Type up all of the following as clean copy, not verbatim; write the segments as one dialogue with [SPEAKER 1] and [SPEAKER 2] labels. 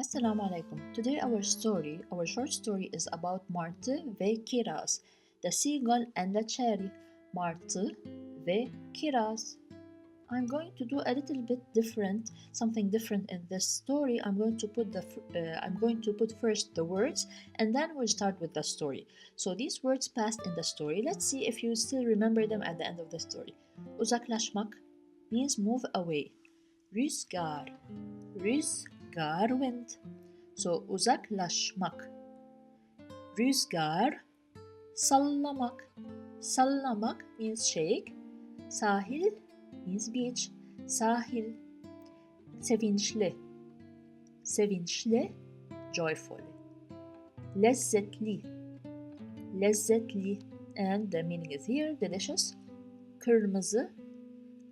[SPEAKER 1] Assalamu alaikum. Today our short story is about Martı ve Kiraz, the seagull and the cherry. Martı ve Kiraz. I'm going to do a little bit different, something different in this story. I'm going to put first the words, and then we'll start with the story. So these words passed in the story. Let's see if you still remember them at the end of the story. Uzaklaşmak means move away. Rüzgar, wind. So uzaklaşmak. Rüzgar, sallamak means shake. Sahil means beach. Sahil. Sevinçli, joyful. Lezzetli, and the meaning is here, delicious.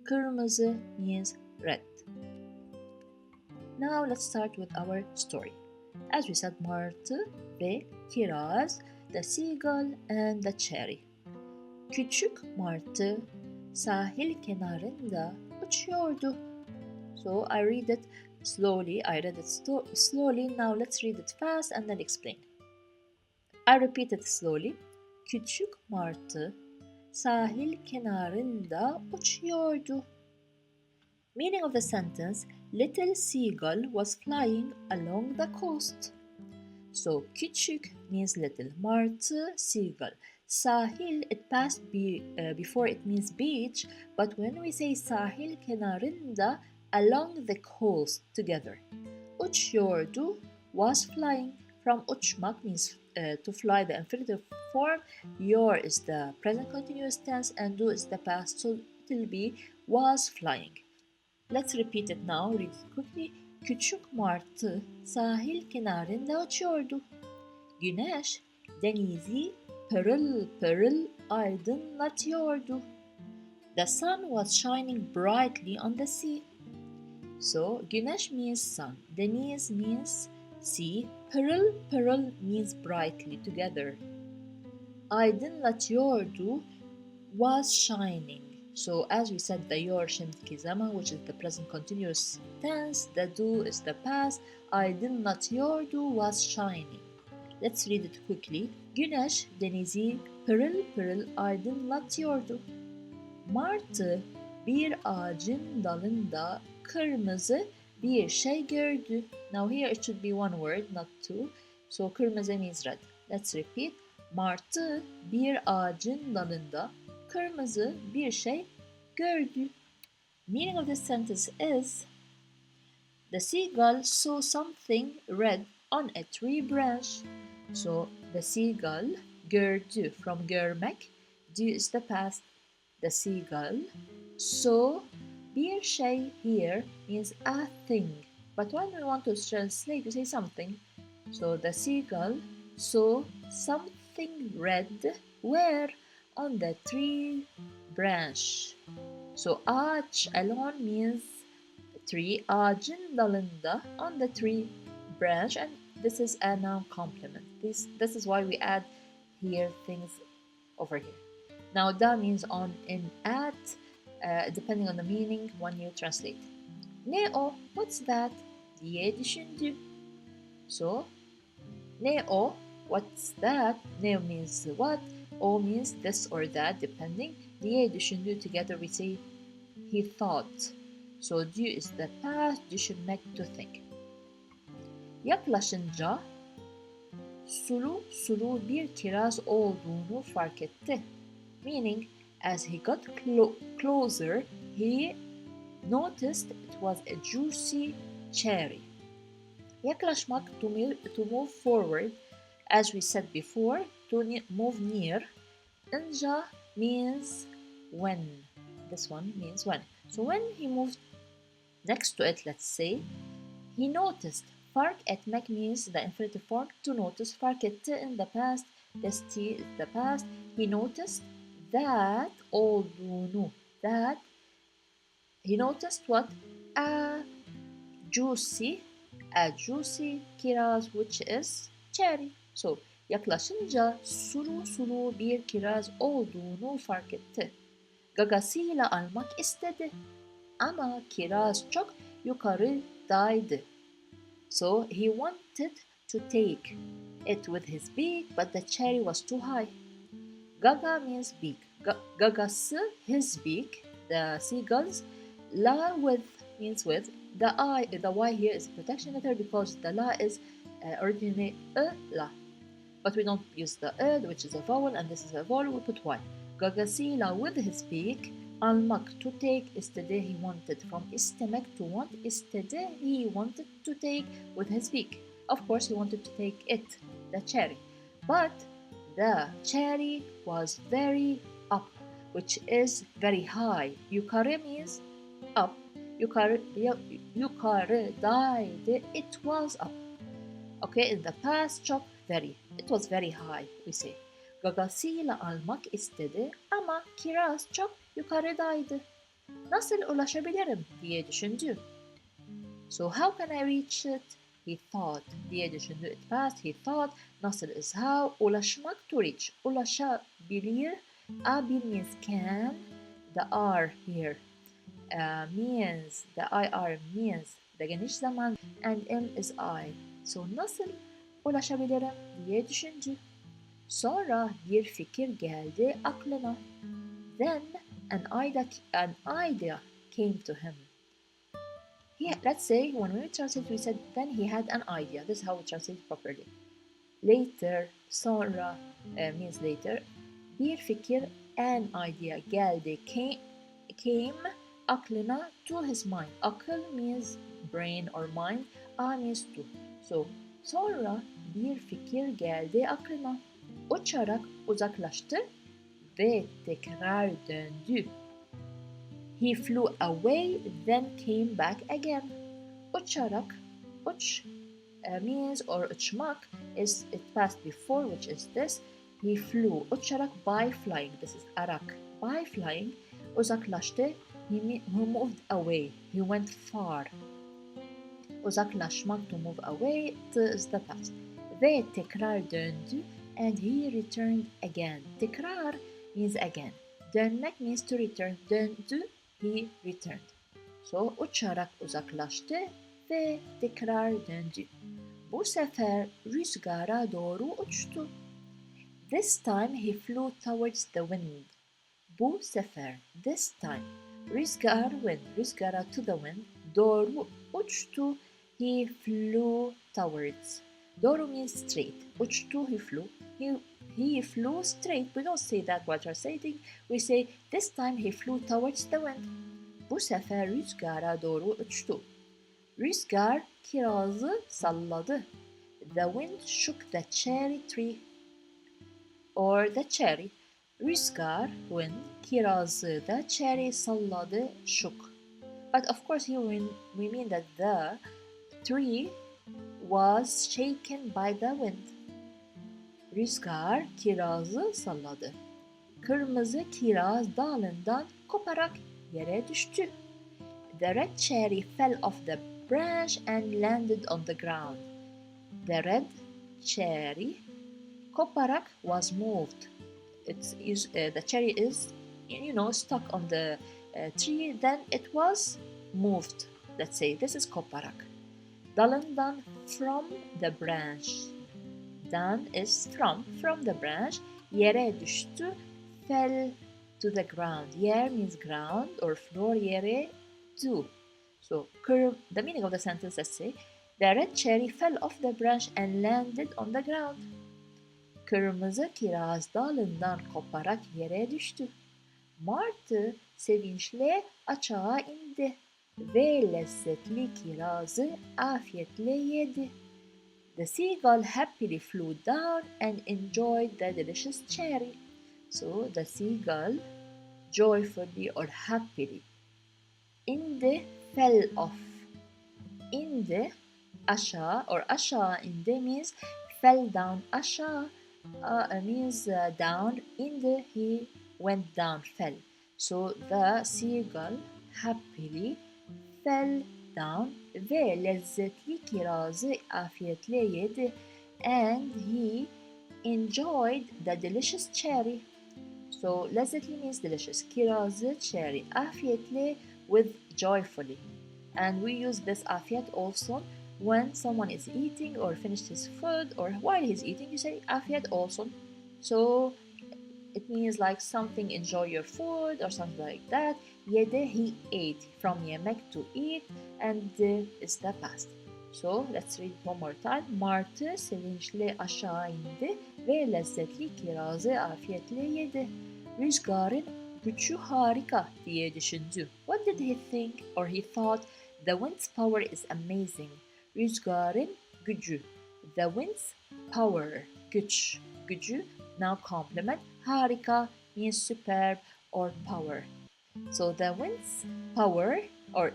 [SPEAKER 1] Kırmızı means red. Now let's start with our story. As we said, Martı ve Kiraz, the seagull and the cherry. Küçük Martı sahil kenarında uçuyordu. So I read it slowly. Slowly. Now let's read it fast and then explain. I repeat it slowly. Küçük Martı sahil kenarında uçuyordu. Meaning of the sentence, little seagull was flying along the coast. So küçük means little. Martı, seagull. Sahil, it passed before it means beach, but when we say sahil kenarında, along the coast together. Uçuyordu was flying. From uçmak means to fly, the infinitive form. Yor is the present continuous tense and do is the past, so it will be was flying. Let's repeat it now. Read it quickly. Küçük Martı sahil kenarında uçuyordu. Güneş denizi pırıl pırıl aydınlatıyordu. The sun was shining brightly on the sea. So güneş means sun, deniz means sea, pırıl pırıl means brightly together. Aydınlatıyordu was shining. So as we said, the yor şimdiki zaman, which is the present continuous tense, the do is the past. Aydınlatıyordu was shining. Let's read it quickly. Güneş denizi pırıl pırıl aydınlatıyordu. Martı bir ağacın dalında kırmızı bir şey gördü. Now here it should be one word, not two. So kırmızı means red. Let's repeat. Martı bir ağacın dalında kırmızı bir şey gördü. Meaning of this sentence is, the seagull saw something red on a tree branch. So the seagull, gördü, from görmek, do is the past. The seagull saw, bir şey here means a thing. But when we want to translate, we say something. So the seagull saw something red where? On the tree branch. So ağaç alone means tree. Ağacın dalında, on the tree branch, and this is a noun complement. This is why we add here things over here. Now da means on, in, at, depending on the meaning when you translate. Ne o? What's that? Diye düşündü. So ne o? What's that? Ne means what? O means this or that, depending. Diye düşündü, together we say he thought. So do is the past, düşünmek, to think. Yaklaşınca sulu bir kiraz olduğunu fark etti. Meaning, as he got closer, he noticed it was a juicy cherry. Yaklaşmak, to move forward, as we said before, to move near. Inja means when. This one means when. So when he moved next to it, let's say, he noticed. Fark etmek means the infinitive form, to notice. Fark etti in the past. This T is the past. He noticed that olduğunu. That he noticed what? A juicy kiraz, which is cherry. So yaklaşınca sulu bir kiraz olduğunu fark etti. Gagasıyla almak istedi. Ama kiraz çok yukarıdaydı. So he wanted to take it with his beak, but the cherry was too high. Gaga means beak. Gagası, his beak, the seagulls. La with means with. The Y here is a protection letter because the la is originally la. But we don't use the which is a vowel, and this is a vowel, we put Y. Gagasıyla with his beak, almak to take, istede he wanted, from istemek to want, istede he wanted to take with his beak. Of course he wanted to take it, the cherry. But the cherry was very up, which is very high. Yukarı means up. Yukarıdaydı, it was up. Okay, in the past çok very. It was very high, we say. Gagasıyla almak istedi ama kiraz çok yukarıdaydı. Nasıl ulaşabilirim diye düşündü. So how can I reach it? He thought diye düşündü. It past, he thought. Nasıl is how. Ulaşmak to reach. Ulaşabilir. Abil means can. The R here means, the IR means the geniş zaman, and M is I. So nasıl ulaşabilirim diye düşündü. Sonra bir fikir geldi aklına. Then an idea came to him. Let's say when we translate, we said then he had an idea. This is how we translate properly. Later, sonra means later. Bir fikir, an idea geldi, came aklına, to his mind. Akıl means brain or mind. A means to. So sonra bir fikir geldi aklına. Uçarak uzaklaştı ve tekrar döndü. He flew away, then came back again. Uçarak, uç means or uçmak is it passed before, which is this. He flew, uçarak by flying. This is arak. By flying, uzaklaştı. He moved away. He went far. Uzaklaşmak, to move away, is the past. Ve tekrar döndü, and he returned again. Tekrar means again. Dönmek means to return. Döndü, he returned. So uçarak uzaklaştı ve tekrar döndü. Bu sefer rüzgara doğru uçtu. This time he flew towards the wind. Bu sefer, this time, rüzgar, wind, rüzgara to the wind, doğru uçtu, he flew towards. Doğru means straight. Uçtu, he flew. He flew straight. We don't say that while translating. We say this time he flew towards the wind. Bu sefer rüzgara doğru uçtu. Rüzgar kirazı salladı. The wind shook the cherry tree or the cherry. Rüzgar, wind, kirazı da cherry salladı, shook. But of course here we mean that the tree was shaken by the wind. Rüzgar kirazı salladı. Kırmızı kiraz dalından koparak yere düştü. The red cherry fell off the branch and landed on the ground. The red cherry koparak was moved. The cherry is, stuck on the tree, then it was moved. Let's say this is koparak. Dalından, from the branch. Dan is from the branch. Yere düştü, fell to the ground. Yer means ground or floor, yere do. So the meaning of the sentence, let's say, the red cherry fell off the branch and landed on the ground. Kırmızı kiraz dalından koparak yere düştü. Martı sevinçle aşağı indi ve lezzetli kirazı afiyetle yedi. The seagull happily flew down and enjoyed the delicious cherry. So the seagull joyfully or happily indi, fell off. İndi, aşağı or aşağı indi means fell down. Aşağı means down. İndi, he went down, fell. So the seagull happily fell down ve lezzetli kirazı afiyetle yedi, and he enjoyed the delicious cherry. So lezzetli means delicious. Kirazı, cherry. Afiyetle with joyfully. And we use this afiyet also when someone is eating or finished his food or while he's eating, you say afiyet olsun. So it means like something, enjoy your food or something like that. Yedi, he ate, from yemek to eat, and is the past. So let's read one more time. Martı sevinçle aşağı indi ve lezzetli kirazı afiyetle yedi. Rüzgarın gücü harika diye düşündü. What did he think or he thought? The wind's power is amazing. Rüzgarın gücü. The wind's power. Güç. Gücü. Now complement. Harika means superb or power. So the wind's power or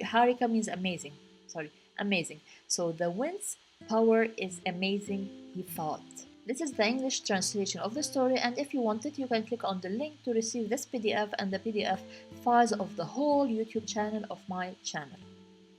[SPEAKER 1] harika means amazing. Sorry, amazing. So the wind's power is amazing, he thought. This is the English translation of the story, and if you want it, you can click on the link to receive this PDF and the PDF files of the whole YouTube channel of my channel.